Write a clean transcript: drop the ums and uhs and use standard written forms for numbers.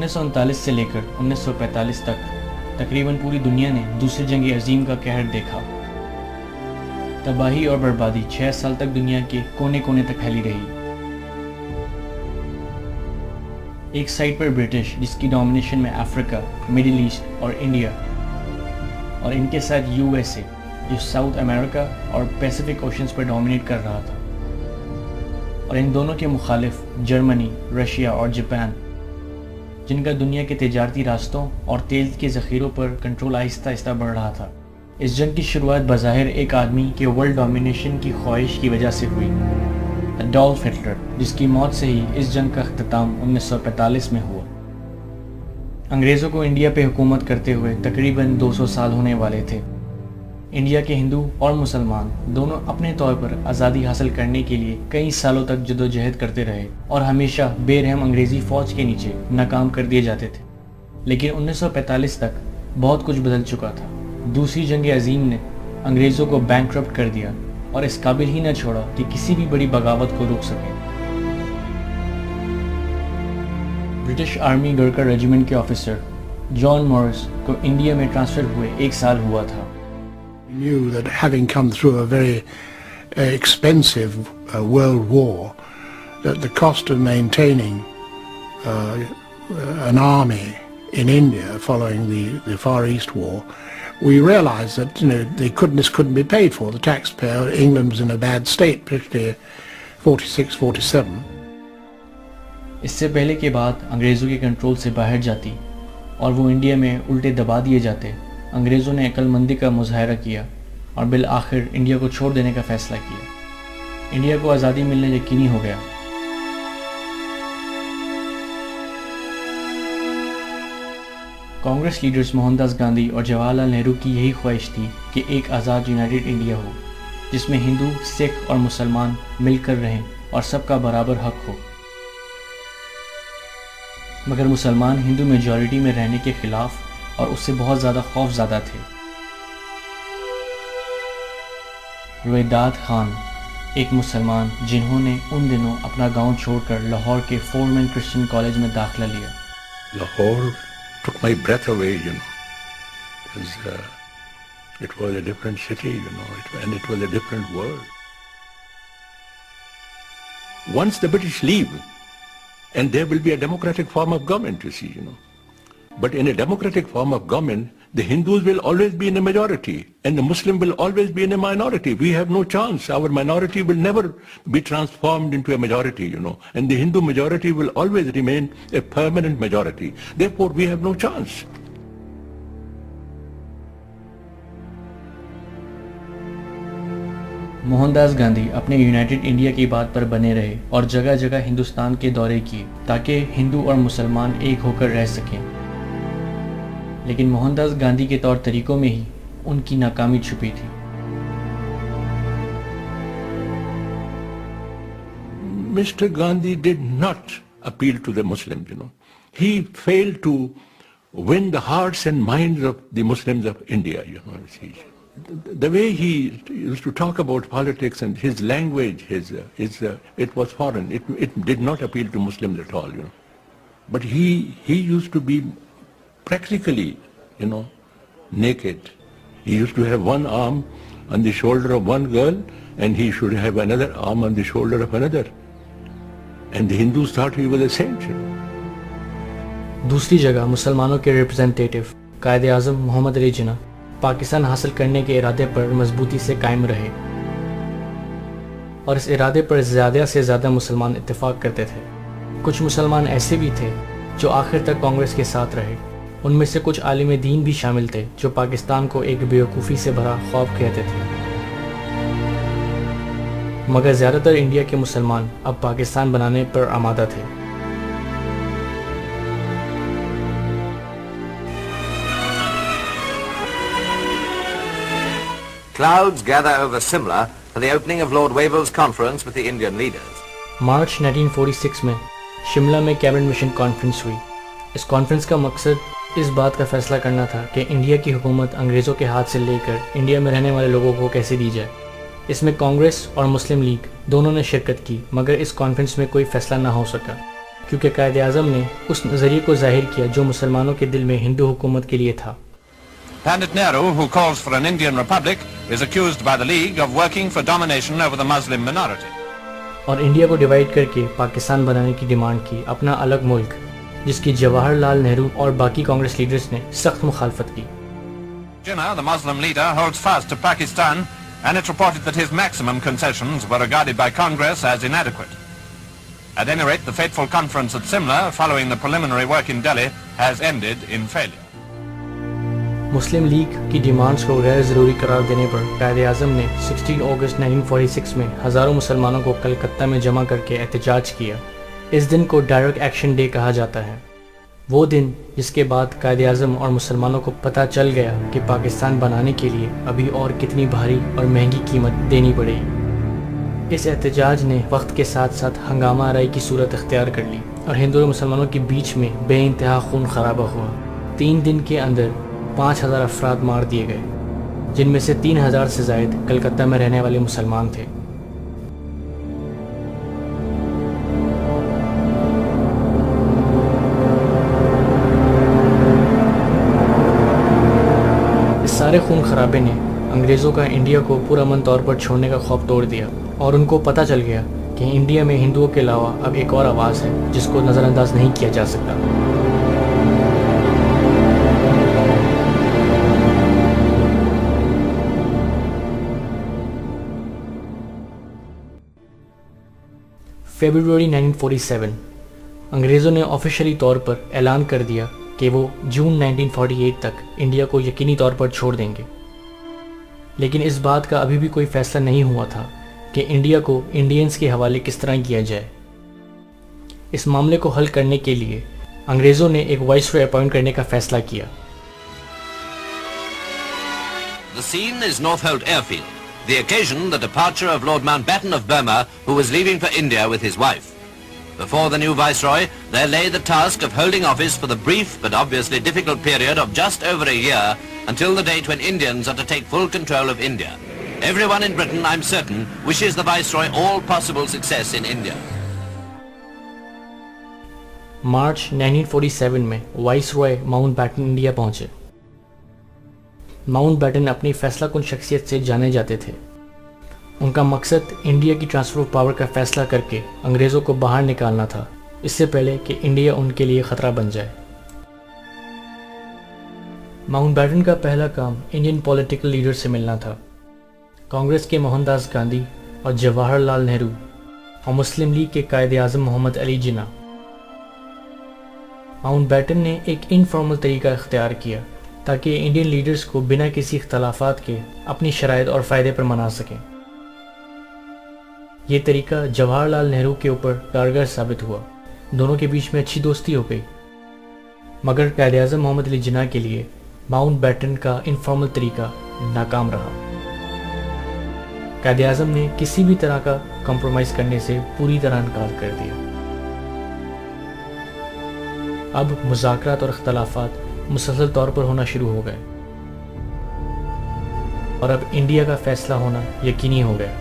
1939 से लेकर 1945 तक तकरीबन पूरी दुनिया ने दूसरी जंग अजीम का कहर देखा। तबाही और बर्बादी 6 साल तक दुनिया के कोने कोने तक फैली रही। एक साइड पर ब्रिटिश, जिसकी डोमिनेशन में अफ्रीका, मिडिल ईस्ट और इंडिया, और इनके साथ यूएसए, जो साउथ अमेरिका और पैसिफिक ओशंस पर डोमिनेट कर रहा था, और इन दोनों के मुखालिफ जर्मनी, रशिया और जापान, जिनका दुनिया के तिजारती रास्तों और तेल के ज़ख़ीरों पर कंट्रोल आहिस्ता आहिस्ता बढ़ रहा था। इस जंग की शुरुआत बज़ाहिर एक आदमी के वर्ल्ड डोमिनेशन की ख्वाहिश की वजह से हुई, एडोल्फ हिटलर, जिसकी मौत से ही इस जंग का अख्ताम 1945 में हुआ। अंग्रेज़ों को इंडिया पे हुकूमत करते हुए तकरीबन 200 साल होने वाले थे। इंडिया के हिंदू और मुसलमान दोनों अपने तौर पर आज़ादी हासिल करने के लिए कई सालों तक जदोजहद करते रहे और हमेशा बेरहम अंग्रेज़ी फ़ौज के नीचे नाकाम कर दिए जाते थे। लेकिन 1945 तक बहुत कुछ बदल चुका था। दूसरी जंग अजीम ने अंग्रेज़ों को बैंकरप्ट कर दिया और इस काबिल ही न छोड़ा कि किसी भी बड़ी बगावत को रोक सके। ब्रिटिश आर्मी गरकर रेजिमेंट के ऑफिसर जॉन मॉरिस को इंडिया में ट्रांसफ़र हुए 1 साल हुआ था। Knew that having come through a very expensive world war, that the cost of maintaining an army in India following the Far East War, we realized that this couldn't be paid for. The taxpayer, England was in a bad state, particularly 46, 47. इससे पहले के बाद अंग्रेज़ों के control से बाहर जाती और वो इंडिया में उल्टे दबा दिए जाते, अंग्रेज़ों ने अक्लमंदी का मुजाहरा किया और बिल आखिर इंडिया को छोड़ देने का फ़ैसला किया। इंडिया को आज़ादी मिलने यकीनी हो गया। कांग्रेस लीडर्स मोहनदास गांधी और जवाहरलाल नेहरू की यही ख्वाहिश थी कि एक आज़ाद यूनाइटेड इंडिया हो, जिसमें हिंदू, सिख और मुसलमान मिलकर रहें और सबका बराबर हक हो। मगर मुसलमान हिंदू मेजॉरिटी में रहने के खिलाफ और उससे बहुत ज़्यादा खौफज़दा थे। रुएदाद खान, एक मुसलमान जिन्होंने उन दिनों अपना गांव छोड़कर लाहौर के फोरमैन क्रिश्चियन कॉलेज में दाखिला लिया। Lahore took my breath away, because it was a different city, and it was a different world. Once the British leave, and there will be a democratic form of government, you see, But in a democratic form of government, the Hindus will always be in a majority and the Muslim will always be in a minority. We have no chance. Our minority will never be transformed into a majority, and the Hindu majority will always remain a permanent majority. Therefore, we have no chance. Mohandas Gandhi अपने United India की बात पर बने रहे और जगह जगह हिंदुस्तान के दौरे किए ताकि हिंदू और मुसलमान एक होकर रह सकें। लेकिन मोहनदास गांधी के तौर तरीकों में ही उनकी नाकामी छुपी थी। Mr. Gandhi did not appeal to the Muslims, He failed to win the hearts and minds of the Muslims of India, The way he used to talk about politics and his language, it was foreign. It did not appeal to Muslims at all, But he used to be practically, naked. He used to have one arm on the shoulder of one girl and he should have another arm on the shoulder of another. And the Hindus thought he was a saint. दूसरी जगह मुसलमानों के representative कायदे आज़म मोहम्मद अली जिन्ना पाकिस्तान हासिल करने के इरादे पर मजबूती से कायम रहे और इस इरादे पर ज़्यादा से ज़्यादा मुसलमान इत्तेफाक करते थे। कुछ मुसलमान ऐसे भी थे जो आखिर तक कांग्रेस के साथ रहे। उनमें से कुछ आलिम दीन भी शामिल थे जो पाकिस्तान को एक बेवकूफ़ी से भरा ख्वाब कहते थे। मगर ज़्यादातर इंडिया के मुसलमान अब पाकिस्तान बनाने पर आमादा थे। Clouds gather over Simla for the opening of Lord Wavell's conference with the Indian leaders. मार्च 1946 में शिमला में कैबिनेट मिशन कॉन्फ्रेंस हुई। इस कॉन्फ्रेंस का मकसद इस बात का फैसला करना था कि इंडिया की हुकूमत अंग्रेज़ों के हाथ से लेकर इंडिया में रहने वाले लोगों को कैसे दी जाए। इसमें कांग्रेस और मुस्लिम लीग दोनों ने शिरकत की, मगर इस कॉन्फ्रेंस में कोई फैसला ना हो सका। क्योंकि कायद आज़म ने उस नज़रिए को जाहिर किया जो मुसलमानों के दिल में हिंदू हुकूमत के लिए था। Pandit Nehru, who calls for an Indian republic, is accused by the League of working for domination over the Muslim minority. और इंडिया को डिवाइड करके पाकिस्तान बनाने की डिमांड की, अपना अलग मुल्क, जिसकी जवाहरलाल नेहरू और बाकी कांग्रेस लीडर्स ने सख्त मुखालफत की। Jinnah, the Muslim leader, holds fast to Pakistan, and it's reported that his maximum concessions were regarded by Congress as inadequate. At any rate, the fateful conference at Simla, following the preliminary work in Delhi, has ended in failure. Muslim league की demands को गैर ज़रूरी करार देने पर कायद आज़म ने 16 अगस्त 1946 में हज़ारों मुसलमानों को कलकत्ता में जमा करके एहतजाज किया। इस दिन को डायरेक्ट एक्शन डे कहा जाता है, वो दिन जिसके बाद कायद आज़म और मुसलमानों को पता चल गया कि पाकिस्तान बनाने के लिए अभी और कितनी भारी और महंगी कीमत देनी पड़ेगी। इस एहतजाज ने वक्त के साथ साथ हंगामा आराई की सूरत इख्तियार कर ली और हिंदू और मुसलमानों के बीच में बेइंतहा खून खराबा हुआ। 3 दिन के अंदर 5000 अफराद मार दिए गए, जिनमें से 3000 से ज़ायद कलकत्ता में रहने वाले मुसलमान थे। इस सारे खून खराबे ने अंग्रेज़ों का इंडिया को पुरअमन तौर पर छोड़ने का खौफ तोड़ दिया और उनको पता चल गया कि इंडिया में हिंदुओं के अलावा अब एक और आवाज़ है जिसको नज़रअंदाज नहीं किया जा सकता। फरवरी 1947 अंग्रेज़ों ने ऑफिशियली तौर पर ऐलान कर दिया कि वो जून 1948 तक इंडिया को यकीनी तौर पर छोड़ देंगे, लेकिन इस बात का अभी भी कोई फैसला नहीं हुआ था कि इंडिया को इंडियंस के हवाले किस तरह किया जाए। इस मामले को हल करने के लिए अंग्रेज़ों ने एक वाइसरॉय अपॉइंट करने का फैसला किया। The scene is Northolt Airfield. The occasion, the departure of Lord Mountbatten of Burma, who was leaving for India with his wife. Before the new Viceroy, there lay the task of holding office for the brief but obviously difficult period of just over a year until the date when Indians are to take full control of India. Everyone in Britain, I'm certain, wishes the Viceroy all possible success in India. मार्च 1947 में viceroy Mountbatten India पहुंचे। Mountbatten अपनी फैसलाकुन शख्सियत से जाने जाते थे। उनका मकसद इंडिया की ट्रांसफ़र ऑफ पावर का फैसला करके अंग्रेज़ों को बाहर निकालना था, इससे पहले कि इंडिया उनके लिए ख़तरा बन जाए। माउंटबैटन का पहला काम इंडियन पॉलिटिकल लीडर से मिलना था। कांग्रेस के मोहनदास गांधी और जवाहरलाल नेहरू और मुस्लिम लीग के कायद आज़म मोहम्मद अली जिन्ना। माउंटबैटन ने एक इनफॉर्मल तरीका इख्तियार किया ताकि इंडियन लीडर्स को बिना किसी इख्तलाफात के अपनी शराइत और फ़ायदे पर मना सकें। ये तरीका जवाहरलाल नेहरू के ऊपर कारगर साबित हुआ। दोनों के बीच में अच्छी दोस्ती हो गई, मगर कायद आज़म मोहम्मद अली जिन्ना के लिए माउंटबैटन का इनफॉर्मल तरीका नाकाम रहा। कायद आज़म ने किसी भी तरह का कॉम्प्रोमाइज़ करने से पूरी तरह इनकार कर दिया। अब मुज़ाकरात और इख्तलाफात मुसलसल तौर पर होना शुरू हो गए और अब इंडिया का फैसला होना यकीनी हो गया।